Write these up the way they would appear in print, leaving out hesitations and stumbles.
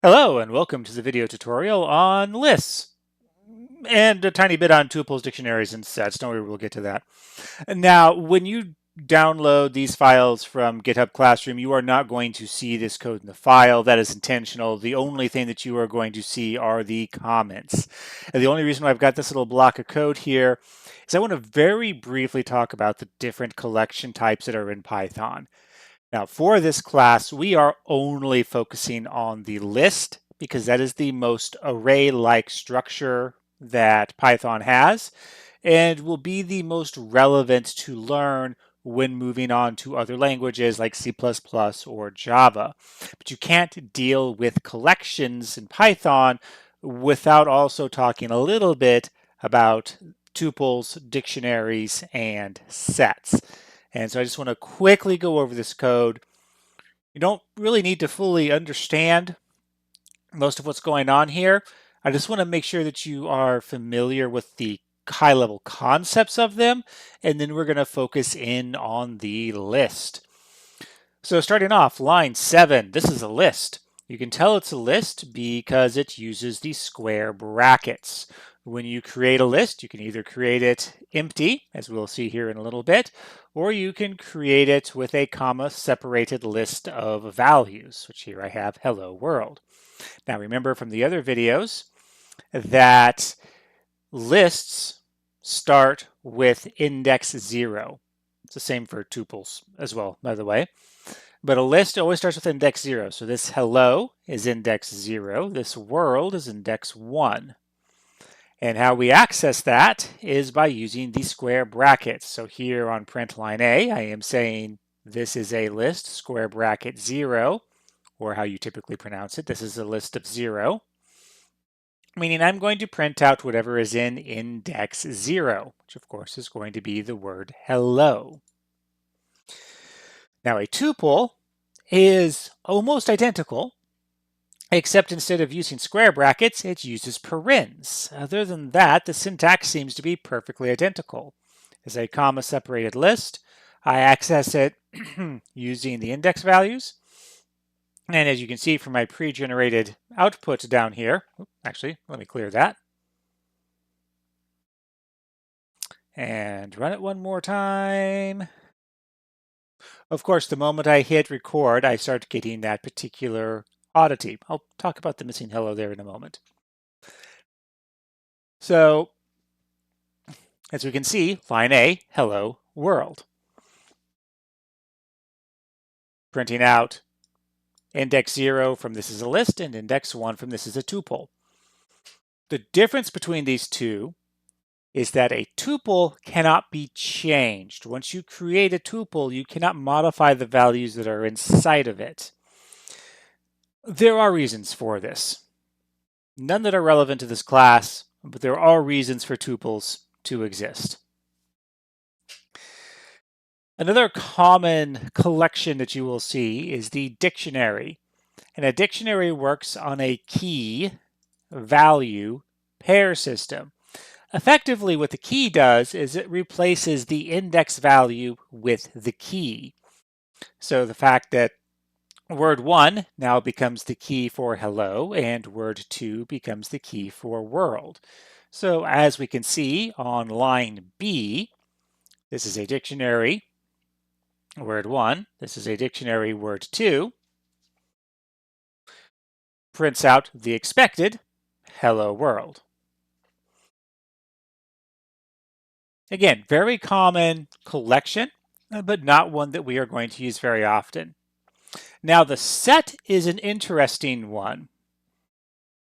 Hello and welcome to the video tutorial on lists and a tiny bit on tuples, dictionaries, and sets. Don't worry, we'll get to that. Now, when you download these files from GitHub Classroom, you are not going to see this code in the file. That is intentional. The only thing that you are going to see are the comments. And the only reason why I've got this little block of code here is I want to very briefly talk about the different collection types that are in Python. Now, for this class, we are only focusing on the list because that is the most array-like structure that Python has and will be the most relevant to learn when moving on to other languages like C++ or Java. But you can't deal with collections in Python without also talking a little bit about tuples, dictionaries, and sets. And so I just want to quickly go over this code. You don't really need to fully understand most of what's going on here. I just want to make sure that you are familiar with the high-level concepts of them, and then we're going to focus in on the list. So starting off, line 7, this is a list. You can tell it's a list because it uses the square brackets. When you create a list, you can either create it empty, as we'll see here in a little bit, or you can create it with a comma-separated list of values, which here I have hello world. Now remember from the other videos that lists start with index 0. It's the same for tuples as well, by the way. But a list always starts with index 0. So this hello is index 0. This world is index 1. And how we access that is by using the square brackets. So here on print line A, I am saying this is a list, square bracket 0, or how you typically pronounce it. This is a list of 0, meaning I'm going to print out whatever is in index 0, which of course is going to be the word hello. Now a tuple is almost identical, except instead of using square brackets, it uses parens. Other than that, the syntax seems to be perfectly identical. As a comma-separated list, I access it using the index values. And as you can see from my pre-generated output down here, actually, let me clear that. And run it one more time. Of course, the moment I hit record, I start getting that particular oddity. I'll talk about the missing hello there in a moment. So, as we can see, line A, hello world. Printing out index 0 from this is a list and index 1 from this is a tuple. The difference between these two is that a tuple cannot be changed. Once you create a tuple, you cannot modify the values that are inside of it. There are reasons for this. None that are relevant to this class, but there are reasons for tuples to exist. Another common collection that you will see is the dictionary. And a dictionary works on a key value pair system. Effectively, what the key does is it replaces the index value with the key. So the fact that word 1 now becomes the key for hello, and word 2 becomes the key for world. So as we can see on line B, this is a dictionary, word 1. This is a dictionary, word 2. Prints out the expected hello world. Again, very common collection, but not one that we are going to use very often. Now, the set is an interesting one.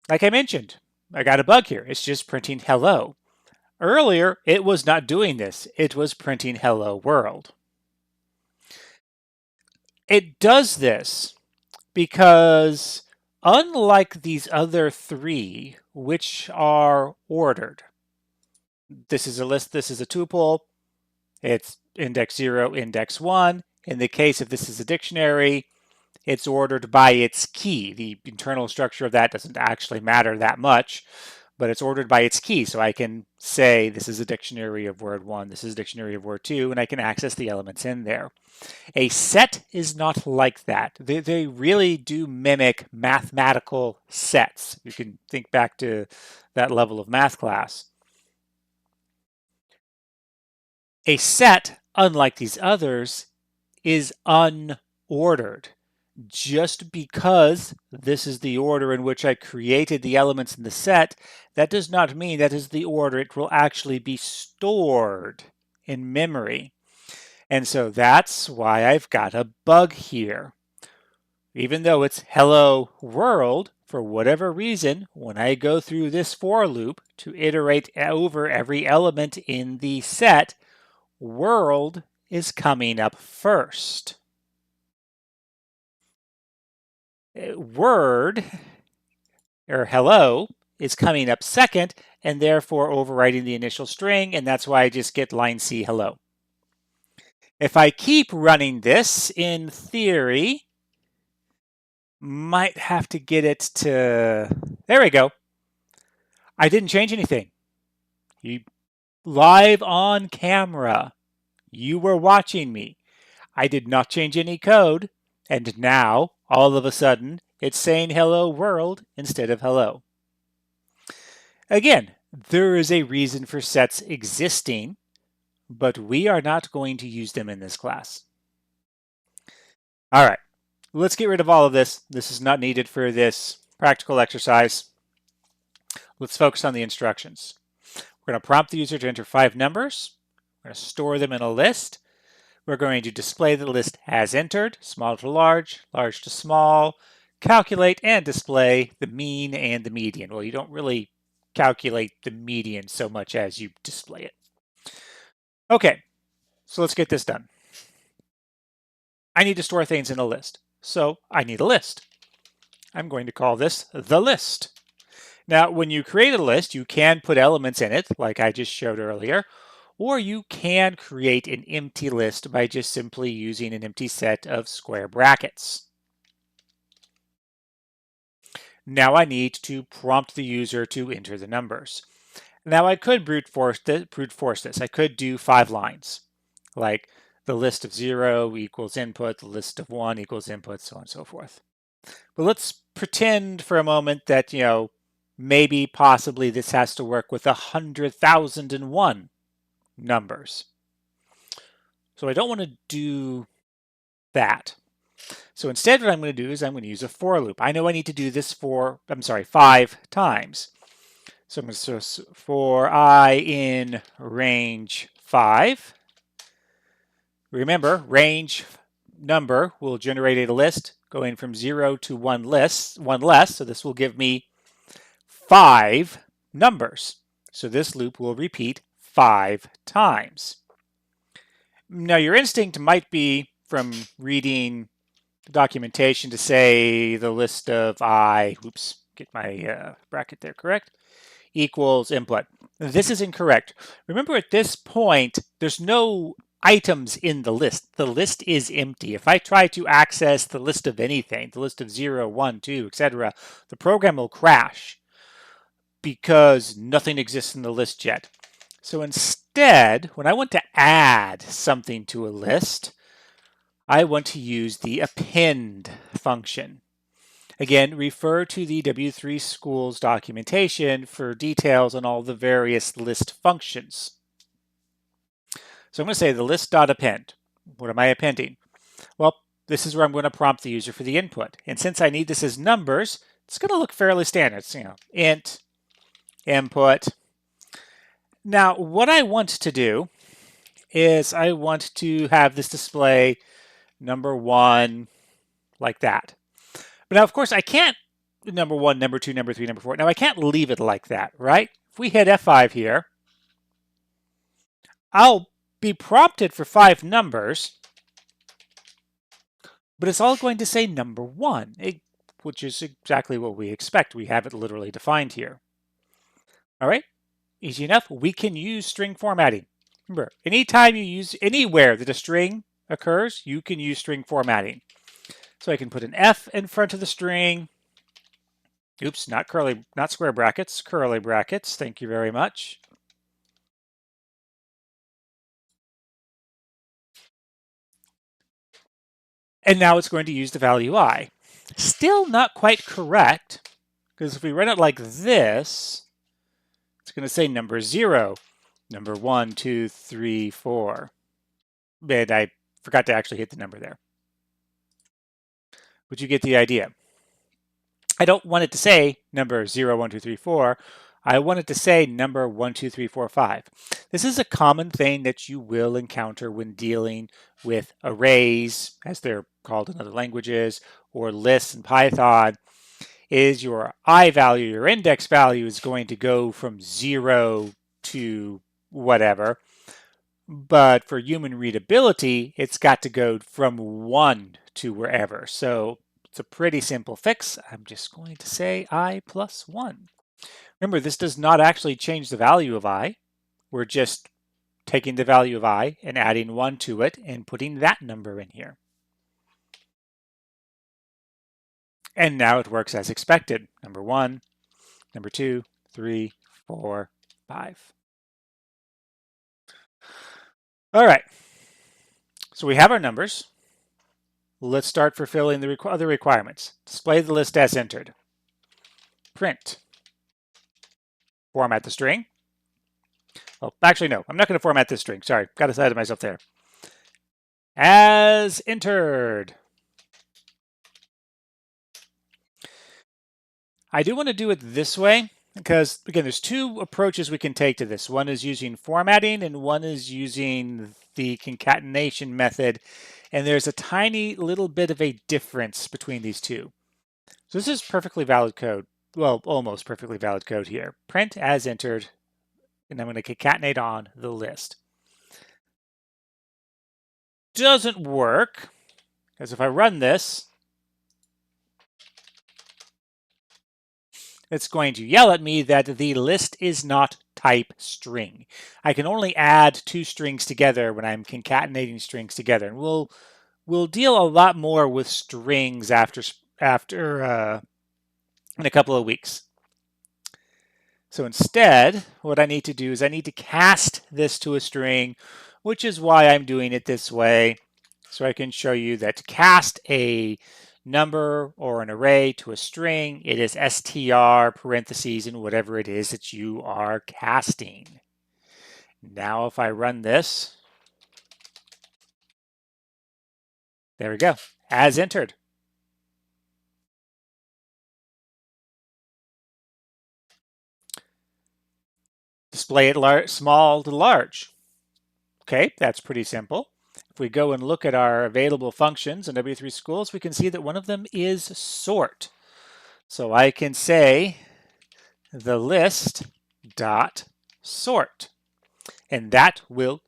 Like I mentioned, I got a bug here. It's just printing hello. Earlier, it was not doing this. It was printing hello world. It does this because unlike these other three, which are ordered, this is a list, this is a tuple, it's index 0, index 1. In the case of this is a dictionary, it's ordered by its key. The internal structure of that doesn't actually matter that much, but it's ordered by its key. So I can say this is a dictionary of word 1, this is a dictionary of word 2, and I can access the elements in there. A set is not like that. They really do mimic mathematical sets. You can think back to that level of math class. A set, unlike these others, is unordered. Just because this is the order in which I created the elements in the set, that does not mean that is the order it will actually be stored in memory. And so that's why I've got a bug here. Even though it's hello world, for whatever reason, when I go through this for loop to iterate over every element in the set, world is coming up first. Word, or hello, is coming up second, and therefore overriding the initial string, and that's why I just get line C, hello. If I keep running this, in theory, might have to get it to, there we go. I didn't change anything. Live on camera, you were watching me. I did not change any code, and now, all of a sudden, it's saying hello world instead of hello. Again, there is a reason for sets existing, but we are not going to use them in this class. All right, let's get rid of all of this. This is not needed for this practical exercise. Let's focus on the instructions. We're going to prompt the user to enter 5 numbers. We're going to store them in a list. We're going to display the list as entered, small to large, large to small, calculate and display the mean and the median. Well, you don't really calculate the median so much as you display it. Okay, so let's get this done. I need to store things in a list, so I need a list. I'm going to call this the list. Now, when you create a list, you can put elements in it, like I just showed earlier, or you can create an empty list by just simply using an empty set of square brackets. Now I need to prompt the user to enter the numbers. Now I could brute force this. I could do 5 lines, like the list of 0 equals input, the list of 1 equals input, so on and so forth. But let's pretend for a moment that, maybe possibly this has to work with 100,001 numbers. So I don't want to do that. So instead what I'm going to do is I'm going to use a for loop. I know I need to do this 5 times. So I'm going to say for I in range 5. Remember, range number will generate a list going from 0 to 1 less. So this will give me 5 numbers. So this loop will repeat 5 times. Now your instinct might be from reading the documentation to say the list of get my bracket there correct, equals input. This is incorrect. Remember at this point, there's no items in the list. The list is empty. If I try to access the list of anything, the list of 0, 1, 2, etc., the program will crash because nothing exists in the list yet. So instead, when I want to add something to a list, I want to use the append function. Again, refer to the W3 Schools documentation for details on all the various list functions. So I'm going to say the list.append. What am I appending? Well, this is where I'm going to prompt the user for the input. And since I need this as numbers, it's going to look fairly standard. It's, int, input. Now, what I want to do is I want to have this display number 1 like that. But now, of course, I can't number 1, number 2, number 3, number 4. Now, I can't leave it like that, right? If we hit F5 here, I'll be prompted for 5 numbers, but it's all going to say number 1, which is exactly what we expect. We have it literally defined here. All right, easy enough. We can use string formatting. Remember, anytime you use anywhere that a string occurs, you can use string formatting. So I can put an F in front of the string, Oops, not square brackets, curly brackets. Thank you very much. And now it's going to use the value I. Still not quite correct, because if we run it like this, it's going to say number 0, number 1, 2, 3, 4. And I forgot to actually hit the number there. But you get the idea. I don't want it to say number 0, 1, 2, 3, 4. I want it to say number 1, 2, 3, 4, 5. This is a common thing that you will encounter when dealing with arrays, as they're called in other languages, or lists in Python, is your I value, your index value is going to go from 0 to whatever. But for human readability, it's got to go from 1 to wherever. So it's a pretty simple fix. I'm just going to say I plus 1. Remember, this does not actually change the value of I. We're just taking the value of I and adding 1 to it and putting that number in here. And now it works as expected. Number 1, number 2, 3, 4, 5. All right. So we have our numbers. Let's start fulfilling the other requirements. Display the list as entered. Print. Format the string. Oh, actually, no. I'm not going to format this string. Sorry, got ahead of myself there. As entered. I do want to do it this way because, again, there's two approaches we can take to this. One is using formatting and one is using the concatenation method. And there's a tiny little bit of a difference between these two. So this is perfectly valid code. Well, almost perfectly valid code here. Print as entered, and I'm going to concatenate on the list. Doesn't work, because if I run this, it's going to yell at me that the list is not type string. I can only add two strings together when I'm concatenating strings together, and we'll deal a lot more with strings after in a couple of weeks. So instead, what I need to do is I need to cast this to a string, which is why I'm doing it this way. So I can show you that to cast a number or an array to a string, it is str parentheses and whatever it is that you are casting. Now if I run this, there we go, as entered. Display it small to large. Okay, that's pretty simple. If we go and look at our available functions in W3 Schools, we can see that one of them is sort. So I can say the list dot sort, and that will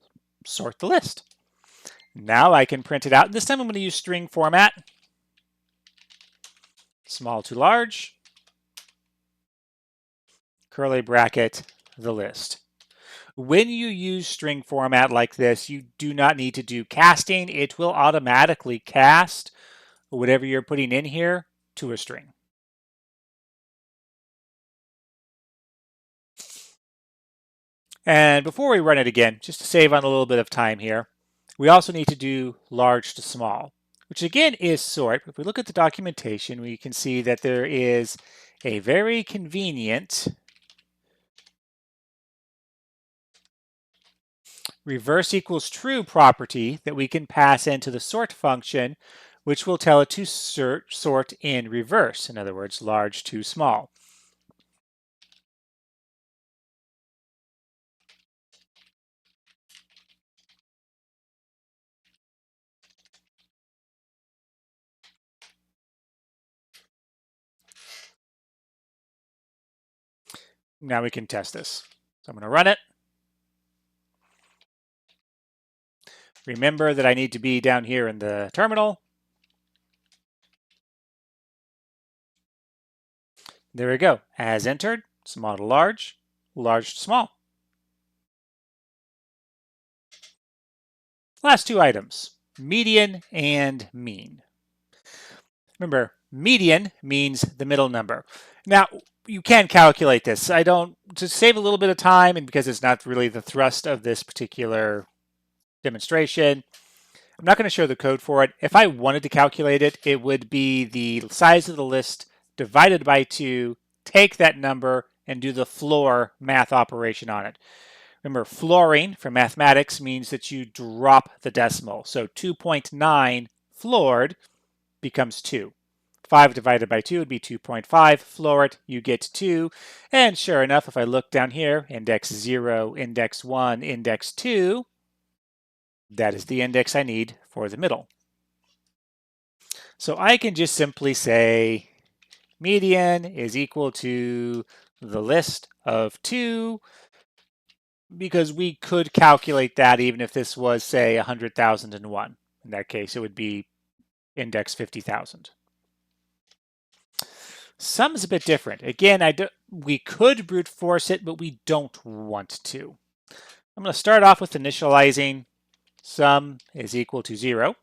sort the list. Now I can print it out. This time I'm going to use string format, small to large, curly bracket, the list. When you use string format like this, you do not need to do casting. It will automatically cast whatever you're putting in here to a string. And before we run it again, just to save on a little bit of time here, we also need to do large to small, which again is sort. If we look at the documentation, we can see that there is a very convenient reverse equals true property that we can pass into the sort function, which will tell it to sort in reverse. In other words, large to small. Now we can test this. So I'm going to run it. Remember that I need to be down here in the terminal. There we go. As entered, small to large, large to small. Last two items, median and mean. Remember, Median means the middle number. Now, you can calculate this. To save a little bit of time, and because it's not really the thrust of this particular demonstration, I'm not going to show the code for it. If I wanted to calculate it, it would be the size of the list divided by 2, take that number, and do the floor math operation on it. Remember, flooring from mathematics means that you drop the decimal. So 2.9 floored becomes 2. 5 divided by 2 would be 2.5. Floor it, you get 2. And sure enough, if I look down here, index 0, index 1, index 2, that is the index I need for the middle. So I can just simply say median is equal to the list of 2, because we could calculate that even if this was, say, 100,001. In that case, it would be index 50,000. Sum is a bit different. Again, we could brute force it, but we don't want to. I'm going to start off with initializing sum is equal to 0.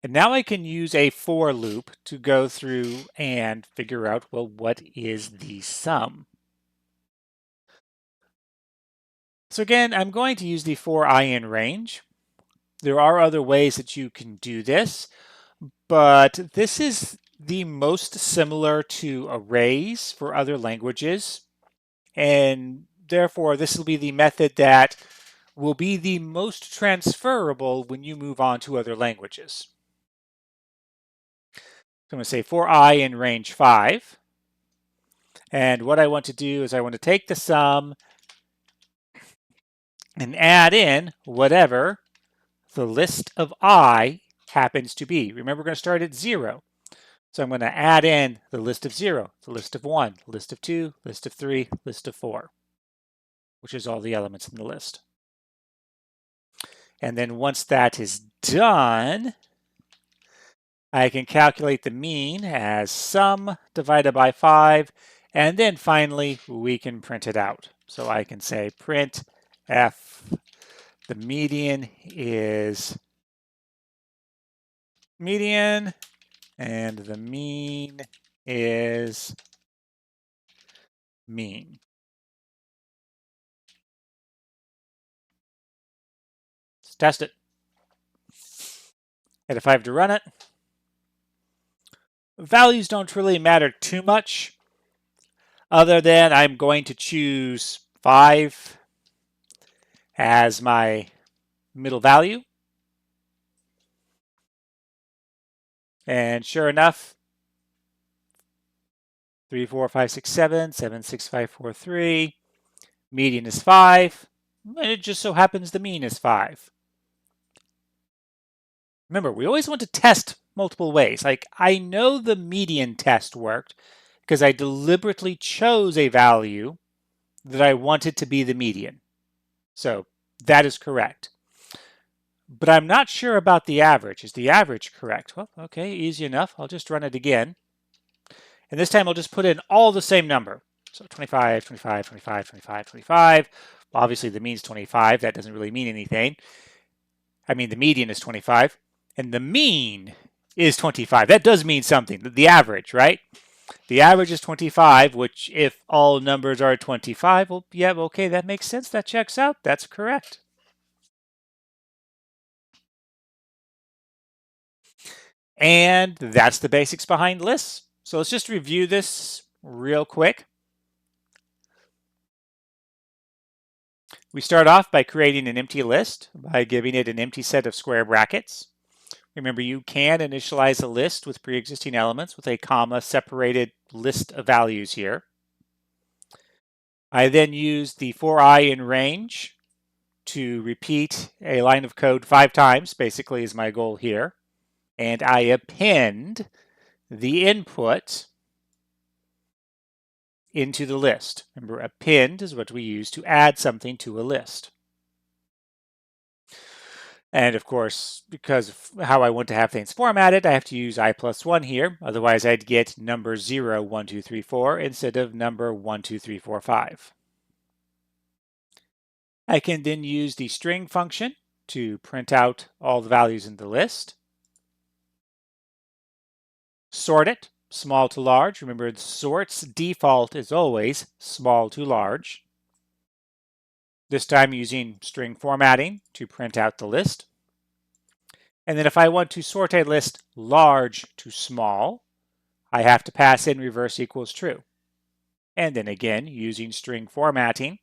And now I can use a for loop to go through and figure out, well, what is the sum? So again, I'm going to use the for I in range. There are other ways that you can do this, but this is the most similar to arrays for other languages. And therefore, this will be the method that will be the most transferable when you move on to other languages. So I'm going to say for I in range 5. And what I want to do is I want to take the sum and add in whatever the list of I happens to be. Remember, we're going to start at 0. So I'm going to add in the list of 0, the list of 1, list of 2, list of 3, list of 4, which is all the elements in the list. And then once that is done, I can calculate the mean as sum divided by 5, and then finally we can print it out. So I can say print f, the median is median, and the mean is mean. Let's test it. And if I have to run it, values don't really matter too much, other than I'm going to choose 5 as my middle value. And sure enough, 3, 4, 5, 6, 7, 7, 6, 5, 4, 3. Median is 5. And it just so happens the mean is 5. Remember, we always want to test multiple ways. Like, I know the median test worked because I deliberately chose a value that I wanted to be the median. So that is correct. But I'm not sure about the average. Is the average correct? Well, okay, easy enough. I'll just run it again. And this time I'll just put in all the same number. So 25, 25, 25, 25, 25. Obviously the mean's 25. That doesn't really mean anything. I mean, the median is 25. And the mean is 25. That does mean something. The average, right? The average is 25, which if all numbers are 25, well, yeah, okay, that makes sense. That checks out. That's correct. And that's the basics behind lists. So let's just review this real quick. We start off by creating an empty list by giving it an empty set of square brackets. Remember, you can initialize a list with pre-existing elements with a comma separated list of values here. I then use the for I in range to repeat a line of code 5 times, basically is my goal here. And I append the input into the list. Remember, append is what we use to add something to a list. And of course, because of how I want to have things formatted, I have to use I+1 here. Otherwise, I'd get number 0, 1, 2, 3, 4 instead of number 1, 2, 3, 4, 5. I can then use the string function to print out all the values in the list. Sort it, small to large. Remember, sort's default is always small to large. This time using string formatting to print out the list. And then if I want to sort a list large to small, I have to pass in reverse equals true. And then again, using string formatting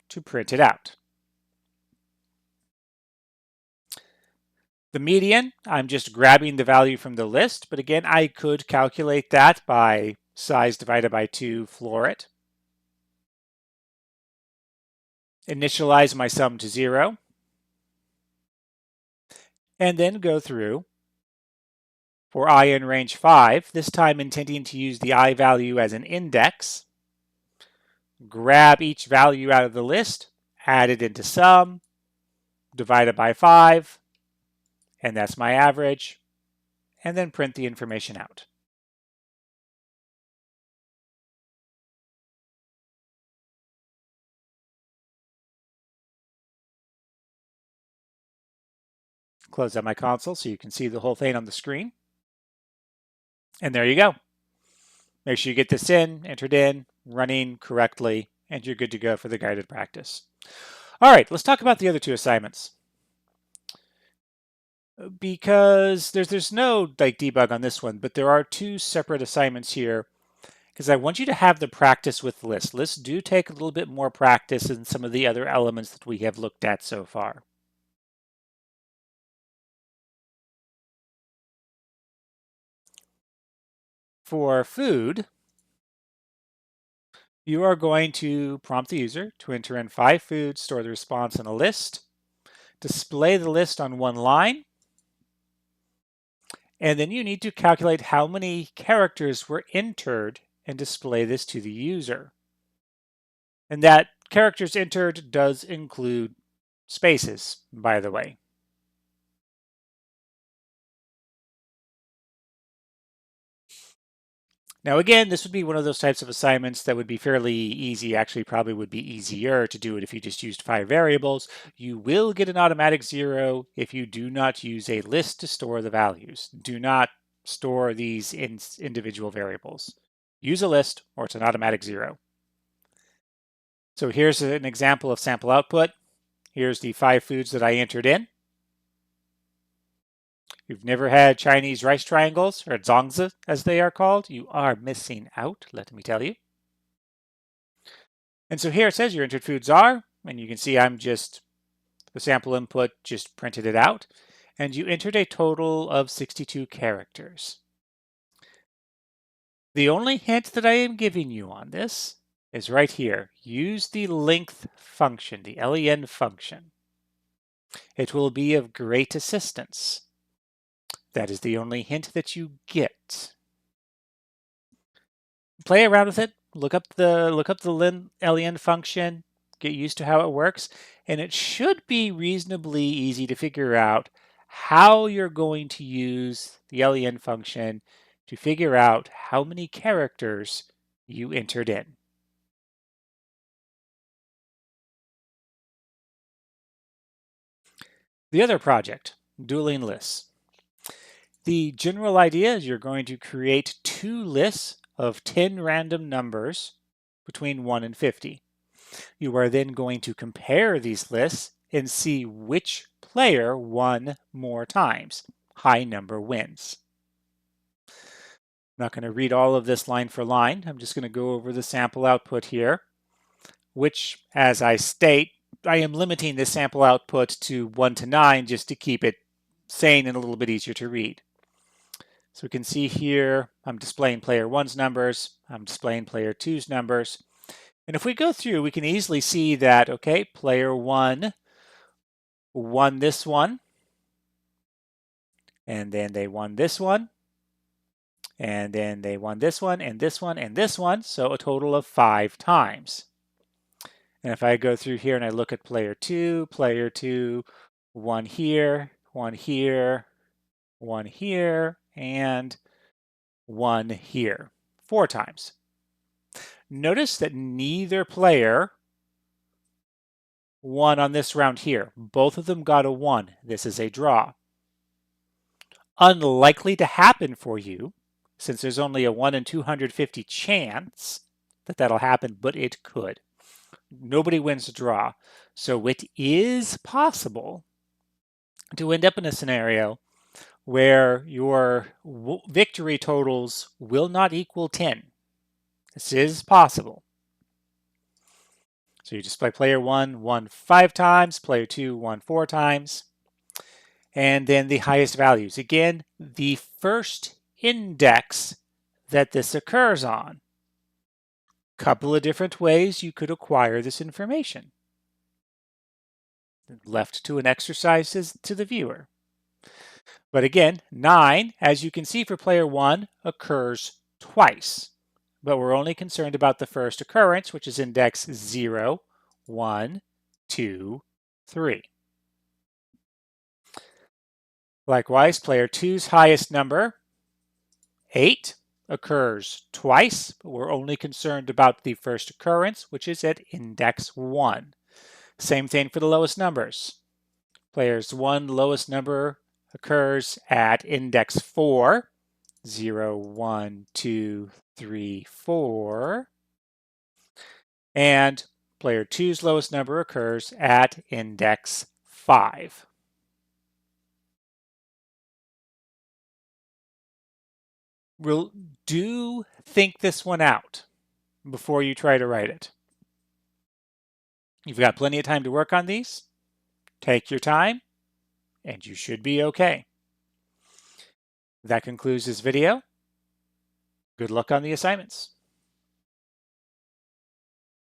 to print it out. The median, I'm just grabbing the value from the list, but again, I could calculate that by size divided by 2, floor it. Initialize my sum to 0. And then go through for I in range 5, this time intending to use the I value as an index. Grab each value out of the list, add it into sum, divide it by 5, and that's my average, and then print the information out. Close out my console so you can see the whole thing on the screen. And there you go. Make sure you get this entered in, running correctly, and you're good to go for the guided practice. All right, let's talk about the other two assignments. Because there's no debug on this one, but there are two separate assignments here because I want you to have the practice with lists. Lists do take a little bit more practice than some of the other elements that we have looked at so far. For food, you are going to prompt the user to enter in 5 foods, store the response in a list, display the list on one line, and then you need to calculate how many characters were entered and display this to the user. And that characters entered does include spaces, by the way. Now again, this would be one of those types of assignments that would be fairly easy, actually probably would be easier to do it if you just used 5 variables. You will get an automatic 0 if you do not use a list to store the values. Do not store these in individual variables. Use a list or it's an automatic 0. So here's an example of sample output. Here's the 5 foods that I entered in. You've never had Chinese rice triangles, or zongzi as they are called, you are missing out, let me tell you. And so here it says your entered foods are, and you can see I'm just, the sample input just printed it out, and you entered a total of 62 characters. The only hint that I am giving you on this is right here. Use the length function, the len function. It will be of great assistance. That is the only hint that you get. Play around with it. Look up the len function. Get used to how it works, and it should be reasonably easy to figure out how you're going to use the len function to figure out how many characters you entered in. The other project, dueling lists. The general idea is you're going to create 2 lists of 10 random numbers between 1 and 50. You are then going to compare these lists and see which player won more times. High number wins. I'm not going to read all of this line for line. I'm just going to go over the sample output here, which, as I state, I am limiting this sample output to 1 to 9 just to keep it sane and a little bit easier to read. So we can see here, I'm displaying player 1's numbers, I'm displaying player 2's numbers. And if we go through, we can easily see that, okay, player 1 won this one, and then they won this one, and then they won this one, and this one, and this one, so a total of 5 times. And if I go through here and I look at player 2, one here, one here, one here, and one here, 4 times. Notice that neither player won on this round here. Both of them got a 1. This is a draw. Unlikely to happen for you, since there's only a 1 in 250 chance that that'll happen, but it could. Nobody wins the draw. So it is possible to end up in a scenario where your victory totals will not equal 10. This is possible. So you display player 1 won 5 times, player 2 won 4 times, and then the highest values. Again, the first index that this occurs on. Couple of different ways you could acquire this information. Left to an exercise to the viewer. But again, 9, as you can see for player 1, occurs twice. But we're only concerned about the first occurrence, which is index 0, 1, 2, 3. Likewise, player 2's highest number, 8, occurs twice, but we're only concerned about the first occurrence, which is at index 1. Same thing for the lowest numbers. Player's 1 lowest number occurs at index 4, 0, 1, 2, 3, 4. And player 2's lowest number occurs at index 5. Do think this one out before you try to write it. You've got plenty of time to work on these. Take your time, and you should be okay. That concludes this video. Good luck on the assignments.